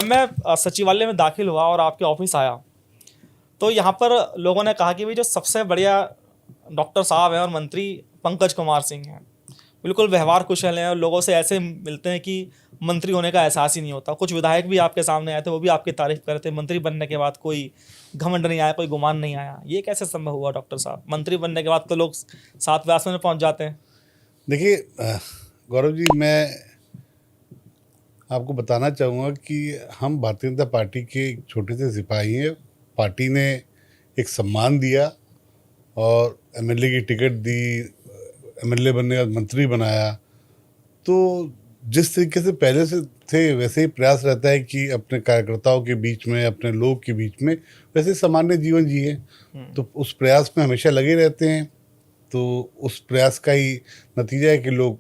मैं सचिवालय में दाखिल हुआ और आपके ऑफिस आया, तो यहाँ पर लोगों ने कहा कि भाई जो सबसे बढ़िया डॉक्टर साहब हैं और मंत्री पंकज कुमार सिंह हैं, बिल्कुल व्यवहार कुशल हैं और लोगों से ऐसे मिलते हैं कि मंत्री होने का एहसास ही नहीं होता। कुछ विधायक भी आपके सामने आए थे, वो भी आपकी तारीफ कर रहे थे। मंत्री बनने के बाद कोई घमंड नहीं आया, कोई गुमान नहीं आया। ये कैसे संभव हुआ डॉक्टर साहब? मंत्री बनने के बाद तो लोग 7वें आसमान में पहुंच जाते हैं। देखिए गौरव जी, मैं आपको बताना चाहूँगा कि हम भारतीय जनता पार्टी के एक छोटे से सिपाही हैं। पार्टी ने एक सम्मान दिया और एमएलए की टिकट दी, एमएलए बनने के बाद मंत्री बनाया। तो जिस तरीके से पहले से थे वैसे ही प्रयास रहता है कि अपने कार्यकर्ताओं के बीच में, अपने लोग के बीच में वैसे सामान्य जीवन जिए। तो उस प्रयास में हमेशा लगे रहते हैं। तो उस प्रयास का ही नतीजा है कि लोग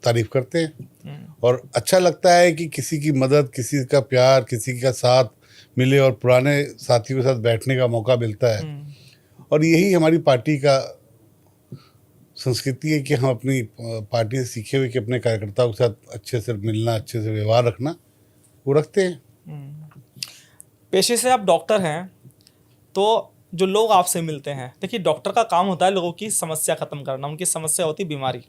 तारीफ करते हैं और अच्छा लगता है कि किसी की मदद, किसी का प्यार, किसी का साथ मिले और पुराने साथियों के साथ बैठने का मौका मिलता है। और यही हमारी पार्टी का संस्कृति है कि हम अपनी पार्टी से सीखे हुए कि अपने कार्यकर्ताओं के साथ अच्छे से मिलना, अच्छे से व्यवहार रखना, वो रखते हैं। पेशे से आप डॉक्टर हैं, तो जो लोग आपसे मिलते हैं, देखिए डॉक्टर का काम होता है लोगों की समस्या खत्म करना। उनकी समस्या होती है बीमारी।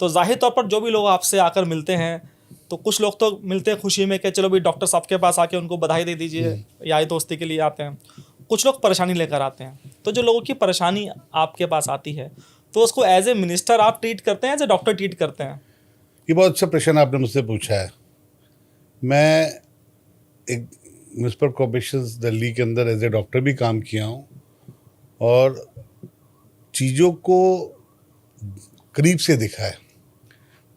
तो जाहिर तौर पर जो भी लोग आपसे आकर मिलते हैं, तो कुछ लोग तो मिलते हैं खुशी में कि चलो भाई डॉक्टर साहब के पास आके उनको बधाई दे दीजिए, यारी दोस्ती के लिए आते हैं। कुछ लोग परेशानी लेकर आते हैं। तो जो लोगों की परेशानी आपके पास आती है, तो उसको एज ए मिनिस्टर आप ट्रीट करते हैं, एज ए डॉक्टर ट्रीट करते हैं? ये बहुत अच्छा प्रश्न आपने मुझसे पूछा है। मैं एक म्यूनसिपल कॉर्पोरेशन दिल्ली के अंदर एज ए डॉक्टर भी काम किया हूँ और चीज़ों को करीब से देखा है।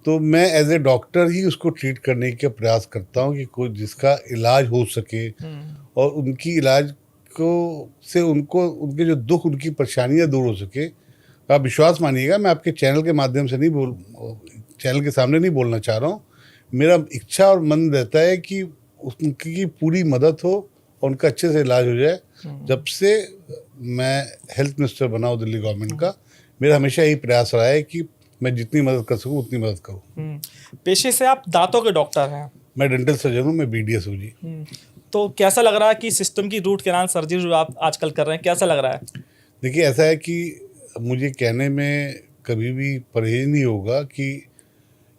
तो मैं एज ए डॉक्टर ही उसको ट्रीट करने का प्रयास करता हूँ कि कोई जिसका इलाज हो सके और उनकी इलाज को से उनको उनके जो दुख, उनकी परेशानियाँ दूर हो सके। आप विश्वास मानिएगा, मैं आपके चैनल के माध्यम से चैनल के सामने नहीं बोलना चाह रहा हूँ। मेरा इच्छा और मन रहता है कि उनकी पूरी मदद हो और उनका अच्छे से इलाज हो जाए। जब से मैं हेल्थ मिनिस्टर बना हूँ दिल्ली गवर्नमेंट का, मेरा हमेशा यही प्रयास रहा है कि मैं जितनी मदद कर सकूँ उतनी मदद करूँ। पेशे से आप दांतों के डॉक्टर हैं। मैं डेंटल सर्जन हूँ, मैं BDS हूँ जी। तो कैसा लग रहा है कि सिस्टम की रूट कैनाल सर्जरी जो आप आजकल कर रहे हैं, कैसा लग रहा है? देखिए, ऐसा है कि मुझे कहने में कभी भी परहेज नहीं होगा कि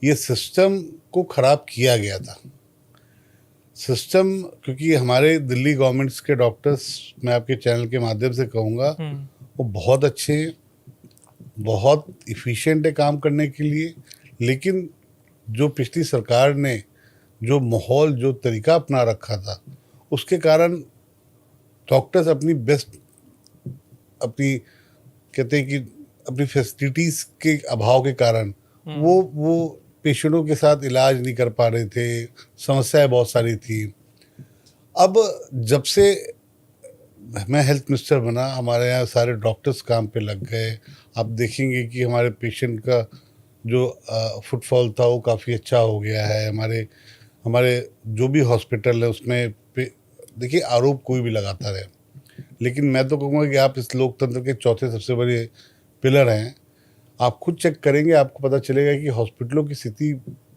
ये सिस्टम को ख़राब किया गया था। सिस्टम, क्योंकि हमारे दिल्ली गवर्नमेंट्स के डॉक्टर्स, मैं आपके चैनल के माध्यम से कहूँगा, वो बहुत अच्छे हैं, बहुत इफ़िशिएंट है काम करने के लिए। लेकिन जो पिछली सरकार ने जो माहौल, जो तरीका अपना रखा था, उसके कारण डॉक्टर्स अपनी बेस्ट, अपनी कहते हैं कि अपनी फैसिलिटीज़ के अभाव के कारण वो पेशेंटों के साथ इलाज नहीं कर पा रहे थे। समस्याएं बहुत सारी थी। अब जब से मैं हेल्थ मिनिस्टर बना, हमारे यहाँ सारे डॉक्टर्स काम पे लग गए। आप देखेंगे कि हमारे पेशेंट का जो फुटफॉल था वो काफ़ी अच्छा हो गया है। हमारे जो भी हॉस्पिटल है उसमें देखिए, आरोप कोई भी लगाता रहे, लेकिन मैं तो कहूँगा कि आप इस लोकतंत्र के चौथे सबसे बड़े पिलर हैं। आप खुद चेक करेंगे, आपको पता चलेगा कि हॉस्पिटलों की स्थिति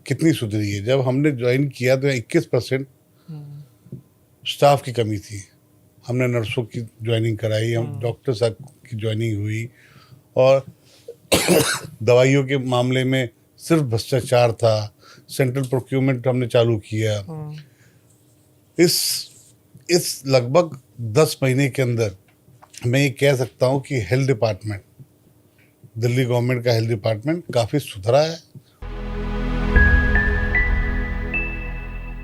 कितनी सुधरी है। जब हमने ज्वाइन किया तो 21% स्टाफ की कमी थी। हमने नर्सों की ज्वाइनिंग कराई, हम डॉक्टर साहब की ज्वाइनिंग हुई और दवाइयों के मामले में सिर्फ भ्रष्टाचार था। सेंट्रल प्रोक्योरमेंट हमने चालू किया। इस लगभग 10 महीने के अंदर मैं ये कह सकता हूँ कि हेल्थ डिपार्टमेंट, दिल्ली गवर्नमेंट का हेल्थ डिपार्टमेंट काफ़ी सुधरा है।